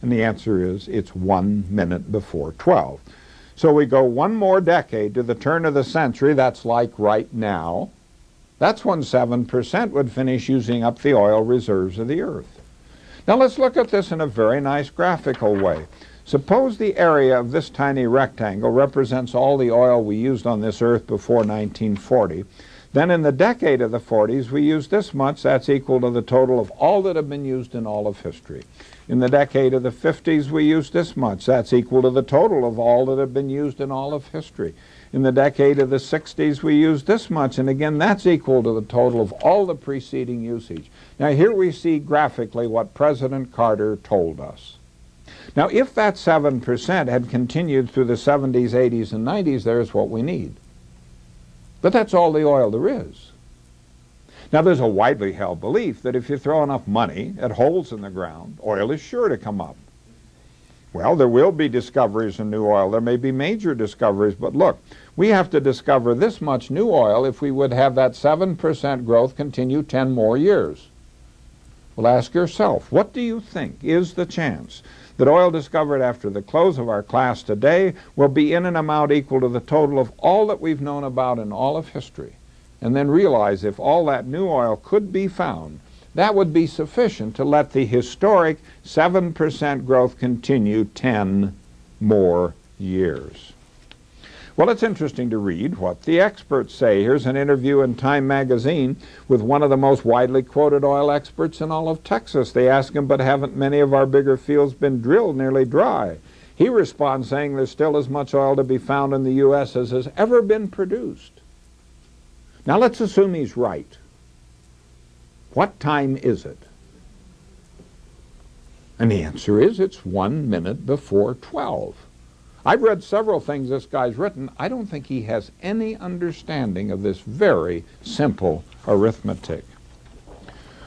And the answer is it's 1 minute before 12. So we go one more decade to the turn of the century, that's like right now. That's when 7% would finish using up the oil reserves of the earth. Now let's look at this in a very nice graphical way. Suppose the area of this tiny rectangle represents all the oil we used on this earth before 1940. Then in the decade of the 40s, we used this much. That's equal to the total of all that have been used in all of history. In the decade of the 50s, we used this much. That's equal to the total of all that have been used in all of history. In the decade of the 60s, we used this much, and again, that's equal to the total of all the preceding usage. Now, here we see graphically what President Carter told us. Now, if that 7% had continued through the 70s, 80s, and 90s, there's what we need. But that's all the oil there is. Now, there's a widely held belief that if you throw enough money at holes in the ground, oil is sure to come up. Well, there will be discoveries in new oil. There may be major discoveries, but look, we have to discover this much new oil if we would have that 7% growth continue 10 more years. Well, ask yourself, what do you think is the chance that oil discovered after the close of our class today will be in an amount equal to the total of all that we've known about in all of history? And then realize if all that new oil could be found, that would be sufficient to let the historic 7% growth continue 10 more years. Well, it's interesting to read what the experts say. Here's an interview in Time magazine with one of the most widely quoted oil experts in all of Texas. They ask him, but haven't many of our bigger fields been drilled nearly dry? He responds saying there's still as much oil to be found in the U.S. as has ever been produced. Now let's assume he's right. What time is it? And the answer is it's 1 minute before 12. I've read several things this guy's written. I don't think he has any understanding of this very simple arithmetic.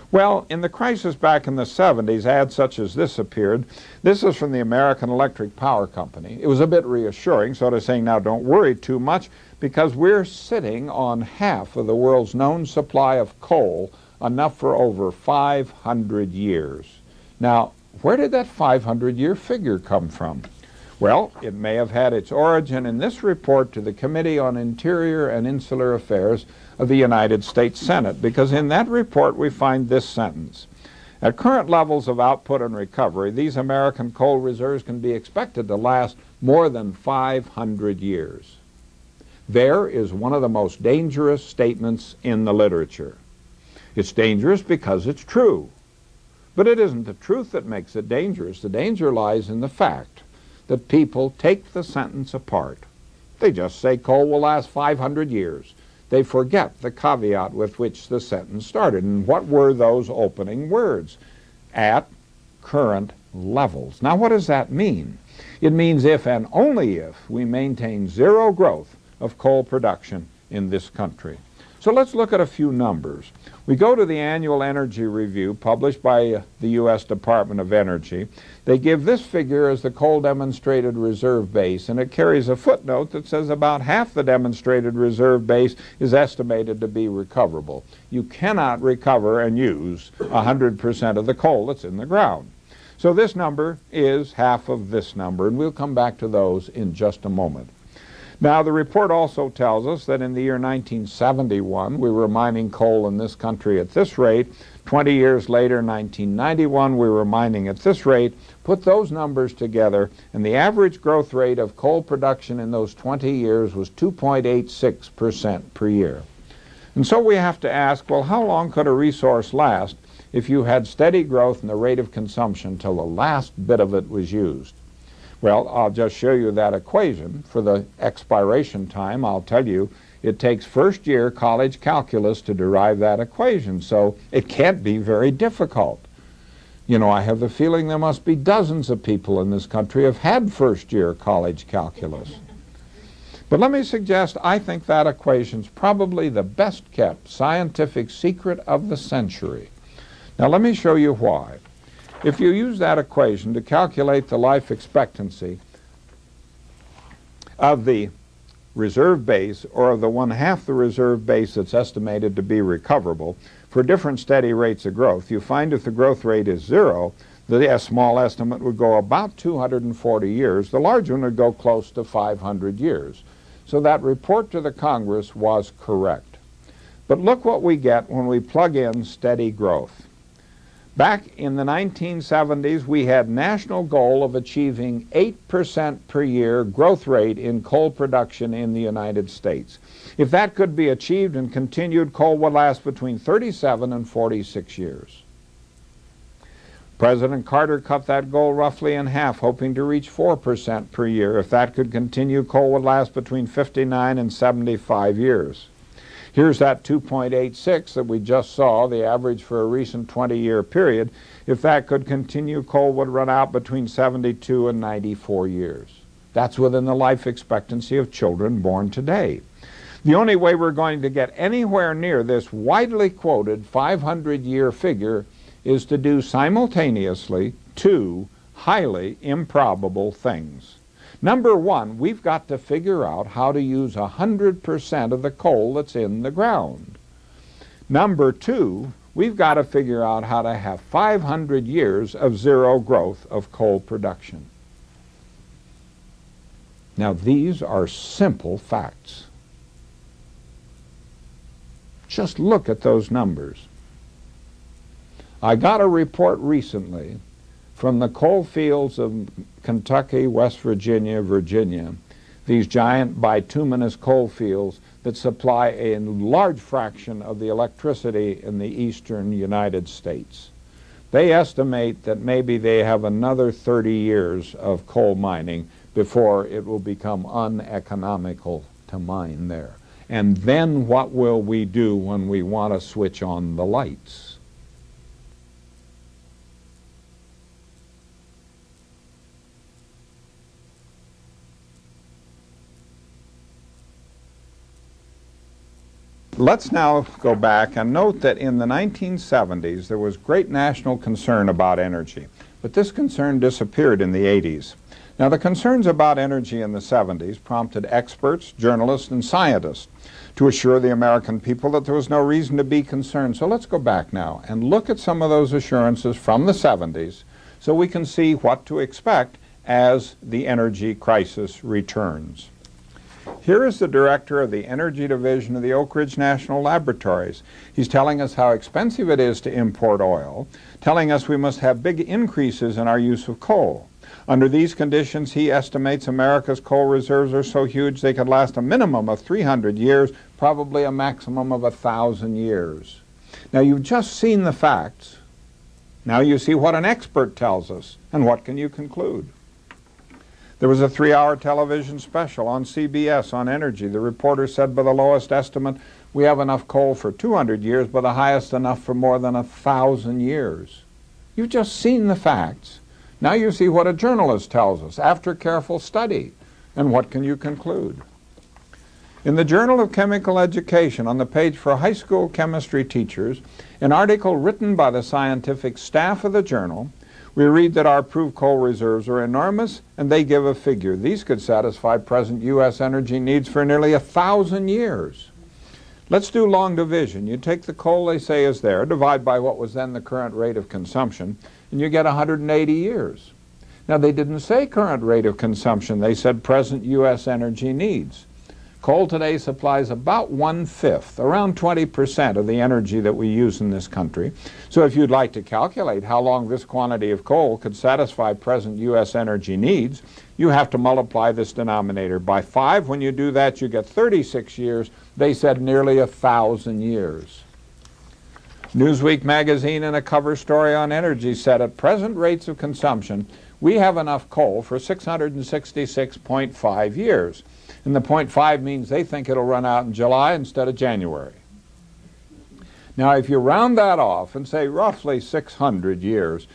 Well, in the crisis back in the 70s, ads such as this appeared. This is from the American Electric Power Company. It was a bit reassuring, sort of saying, now don't worry too much, because we're sitting on half of the world's known supply of coal, enough for over 500 years. Now, where did that 500-year figure come from? Well, it may have had its origin in this report to the Committee on Interior and Insular Affairs of the United States Senate, because in that report we find this sentence. At current levels of output and recovery, these American coal reserves can be expected to last more than 500 years. There is one of the most dangerous statements in the literature. It's dangerous because it's true. But it isn't the truth that makes it dangerous. The danger lies in the fact that people take the sentence apart. They just say coal will last 500 years. They forget the caveat with which the sentence started. And what were those opening words? At current levels. Now, what does that mean? It means if and only if we maintain zero growth of coal production in this country. So let's look at a few numbers. We go to the annual energy review published by the U.S. Department of Energy. They give this figure as the coal demonstrated reserve base, and it carries a footnote that says about half the demonstrated reserve base is estimated to be recoverable. You cannot recover and use 100% of the coal that's in the ground. So this number is half of this number, and we'll come back to those in just a moment. Now, the report also tells us that in the year 1971, we were mining coal in this country at this rate. 20 years later, 1991, we were mining at this rate. Put those numbers together, and the average growth rate of coal production in those 20 years was 2.86% per year. And so we have to ask, well, how long could a resource last if you had steady growth in the rate of consumption till the last bit of it was used? Well, I'll just show you that equation. For the expiration time, I'll tell you it takes first-year college calculus to derive that equation, so it can't be very difficult. You know, I have the feeling there must be dozens of people in this country who have had first-year college calculus. But let me suggest I think that equation's probably the best-kept scientific secret of the century. Now, let me show you why. If you use that equation to calculate the life expectancy of the reserve base, or of the 1/2 the reserve base that's estimated to be recoverable, for different steady rates of growth, you find if the growth rate is 0, The small estimate would go about 240 years. The large one would go close to 500 years. So that report to the Congress was correct. But look what we get when we plug in steady growth. Back in the 1970s, we had national goal of achieving 8% per year growth rate in coal production in the United States. If that could be achieved and continued, coal would last between 37 and 46 years. President Carter cut that goal roughly in half, hoping to reach 4% per year. If that could continue, coal would last between 59 and 75 years. Here's that 2.86 that we just saw, the average for a recent 20-year period. If that could continue, coal would run out between 72 and 94 years. That's within the life expectancy of children born today. The only way we're going to get anywhere near this widely quoted 500-year figure is to do simultaneously two highly improbable things. Number one, we've got to figure out how to use 100% of the coal that's in the ground. Number two, we've got to figure out how to have 500 years of zero growth of coal production. Now, these are simple facts. Just look at those numbers. I got a report recently from the coal fields of Kentucky, West Virginia, Virginia, these giant bituminous coal fields that supply a large fraction of the electricity in the eastern United States. They estimate that maybe they have another 30 years of coal mining before it will become uneconomical to mine there. And then what will we do when we want to switch on the lights? Let's now go back and note that in the 1970s there was great national concern about energy, but this concern disappeared in the 80s. Now, the concerns about energy in the 70s prompted experts, journalists, and scientists to assure the American people that there was no reason to be concerned. So let's go back now and look at some of those assurances from the 70s so we can see what to expect as the energy crisis returns. Here is the director of the Energy Division of the Oak Ridge National Laboratories. He's telling us how expensive it is to import oil, telling us we must have big increases in our use of coal. Under these conditions, he estimates America's coal reserves are so huge they could last a minimum of 300 years, probably a maximum of 1,000 years. Now, you've just seen the facts. Now you see what an expert tells us, and what can you conclude? There was a 3-hour television special on CBS on energy. The reporter said by the lowest estimate, we have enough coal for 200 years, but the highest enough for more than 1,000 years. You've just seen the facts. Now you see what a journalist tells us after careful study. And what can you conclude? In the Journal of Chemical Education, on the page for high school chemistry teachers, an article written by the scientific staff of the journal, we read that our proved coal reserves are enormous, and they give a figure. These could satisfy present U.S. energy needs for nearly 1,000 years. Let's do long division. You take the coal they say is there, divide by what was then the current rate of consumption, and you get 180 years. Now, they didn't say current rate of consumption. They said present U.S. energy needs. Coal today supplies about 1/5, around 20% of the energy that we use in this country. So if you'd like to calculate how long this quantity of coal could satisfy present U.S. energy needs, you have to multiply this denominator by 5. When you do that, you get 36 years. They said nearly 1,000 years. Newsweek magazine, in a cover story on energy, said at present rates of consumption, we have enough coal for 666.5 years. And the 0.5 means they think it'll run out in July instead of January. Now, if you round that off and say roughly 600 years,